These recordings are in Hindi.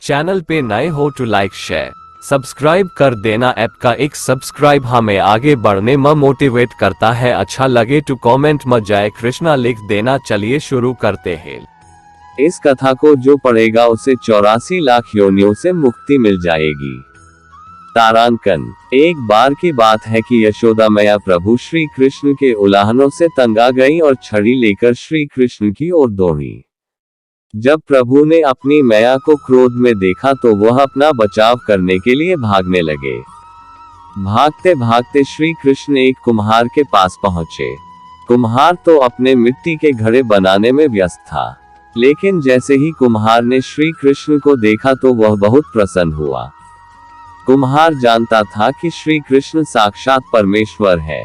चैनल पे नए हो तो लाइक शेयर सब्सक्राइब कर देना। ऐप का एक सब्सक्राइब हमें आगे बढ़ने में मोटिवेट करता है। अच्छा लगे तो कमेंट में जय कृष्णा लिख देना। चलिए शुरू करते हैं। इस कथा को जो पढ़ेगा उसे 84 लाख योनियों से मुक्ति मिल जाएगी। तारांकन। एक बार की बात है कि यशोदा मैया प्रभु श्री कृष्ण के उलाहनों से तंग आ गई और छड़ी लेकर श्री कृष्ण की ओर दौड़ी। जब प्रभु ने अपनी मैया को क्रोध में देखा तो वह अपना बचाव करने के लिए भागने लगे। भागते भागते श्री कृष्ण एक कुम्हार के पास पहुंचे। कुम्हार तो अपने मिट्टी के घड़े बनाने में व्यस्त था, लेकिन जैसे ही कुम्हार ने श्री कृष्ण को देखा तो वह बहुत प्रसन्न हुआ। कुम्हार जानता था कि श्री कृष्ण साक्षात परमेश्वर है।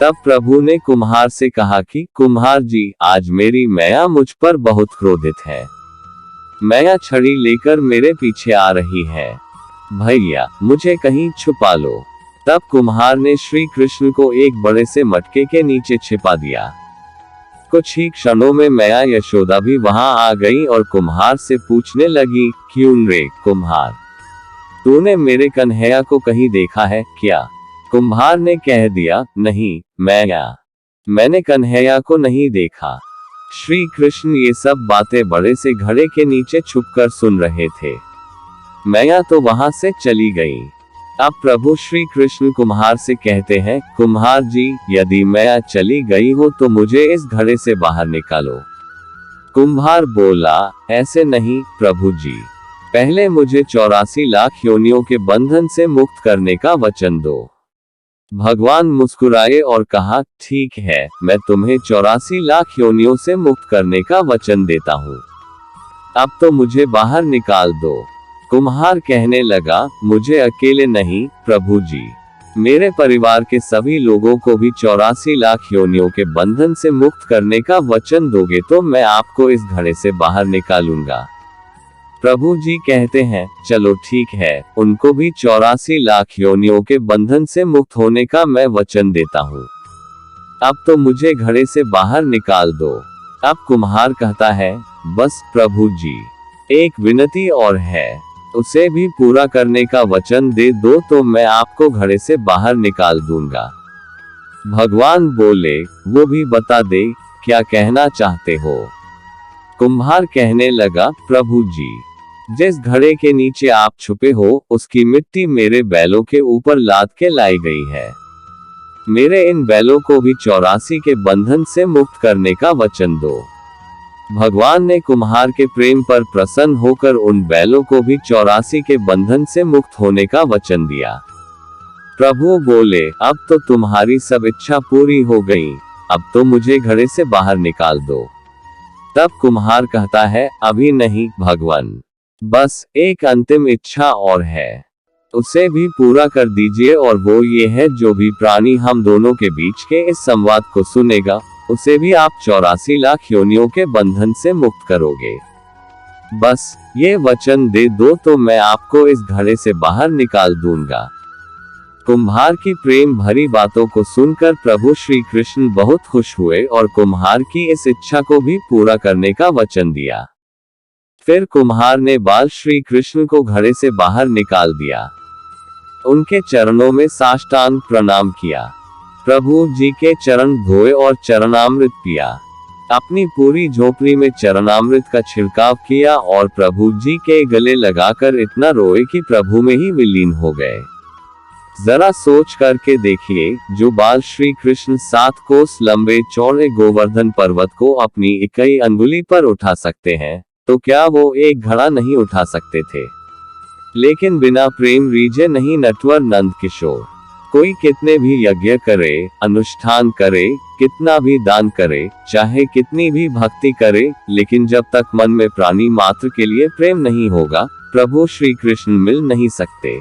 तब प्रभु ने कुम्हार से कहा कि कुम्हार जी, आज मेरी मैया मुझ पर बहुत क्रोधित है। मैया छड़ी लेकर मेरे पीछे आ रही है। भैया, मुझे कहीं छुपा लो। तब कुम्हार ने श्री कृष्ण को एक बड़े से मटके के नीचे छिपा दिया। कुछ ही क्षणों में मैया यशोदा भी वहां आ गई और कुम्हार से पूछने लगी, क्यों रे कुम्हार, तूने मेरे कन्हैया को कहीं देखा है क्या? कुम्हार ने कह दिया, नहीं मैया, मैंने कन्हैया को नहीं देखा। श्री कृष्ण ये सब बातें बड़े से घड़े के नीचे छुपकर सुन रहे थे। मैया तो वहां से चली गई। अब प्रभु श्री कृष्ण कुम्हार से कहते हैं, कुम्हार जी, यदि मैया चली गई हो तो मुझे इस घड़े से बाहर निकालो। कुम्हार बोला, ऐसे नहीं प्रभु जी, पहले मुझे 84 लाख योनियों के बंधन से मुक्त करने का वचन दो। भगवान मुस्कुराए और कहा, ठीक है, मैं तुम्हें 84 लाख योनियों से मुक्त करने का वचन देता हूँ। अब तो मुझे बाहर निकाल दो। कुम्हार कहने लगा, मुझे अकेले नहीं प्रभु जी, मेरे परिवार के सभी लोगों को भी 84 लाख योनियों के बंधन से मुक्त करने का वचन दोगे तो मैं आपको इस घड़े से बाहर निकालूंगा। प्रभु जी कहते हैं, चलो ठीक है, उनको भी 84 लाख योनियों के बंधन से मुक्त होने का मैं वचन देता हूँ। अब तो मुझे घड़े से बाहर निकाल दो। अब कुम्हार कहता है, बस प्रभु जी, एक विनती और है, उसे भी पूरा करने का वचन दे दो तो मैं आपको घड़े से बाहर निकाल दूंगा। भगवान बोले, वो भी बता दे, क्या कहना चाहते हो? कुम्हार कहने लगा, प्रभु जी, जिस घड़े के नीचे आप छुपे हो उसकी मिट्टी मेरे बैलों के ऊपर लाद के लाई गई है। मेरे इन बैलों को भी 84 के बंधन से मुक्त करने का वचन दो। भगवान ने कुम्हार के प्रेम पर प्रसन्न होकर उन बैलों को भी 84 के बंधन से मुक्त होने का वचन दिया। प्रभु बोले, अब तो तुम्हारी सब इच्छा पूरी हो गई, अब तो मुझे घड़े से बाहर निकाल दो। तब कुम्हार कहता है, अभी नहीं भगवान, बस एक अंतिम इच्छा और है, उसे भी पूरा कर दीजिए, और वो ये है, जो भी प्राणी हम दोनों के बीच के इस संवाद को सुनेगा उसे भी आप 84 लाख योनियों के बंधन से मुक्त करोगे। बस ये वचन दे दो तो मैं आपको इस घड़े से बाहर निकाल दूंगा। कुम्हार की प्रेम भरी बातों को सुनकर प्रभु श्री कृष्ण बहुत खुश हुए और कुम्हार की इस इच्छा को भी पूरा करने का वचन दिया। फिर कुम्हार ने बाल श्री कृष्ण को घड़े से बाहर निकाल दिया, उनके चरणों में साष्टांग प्रणाम किया, प्रभु जी के चरण धोए और चरणामृत पिया, अपनी पूरी झोपड़ी में चरणामृत का छिड़काव किया और प्रभु जी के गले लगाकर इतना रोए कि प्रभु में ही विलीन हो गए। जरा सोच करके देखिए, जो बाल श्री कृष्ण 7 कोस लंबे चौड़े गोवर्धन पर्वत को अपनी इकाई अंगुली पर उठा सकते हैं, तो क्या वो एक घड़ा नहीं उठा सकते थे? लेकिन बिना प्रेम रीझे नहीं नटवर नंद किशोर। कोई कितने भी यज्ञ करे, अनुष्ठान करे, कितना भी दान करे, चाहे कितनी भी भक्ति करे, लेकिन जब तक मन में प्राणी मात्र के लिए प्रेम नहीं होगा, प्रभु श्री कृष्ण मिल नहीं सकते।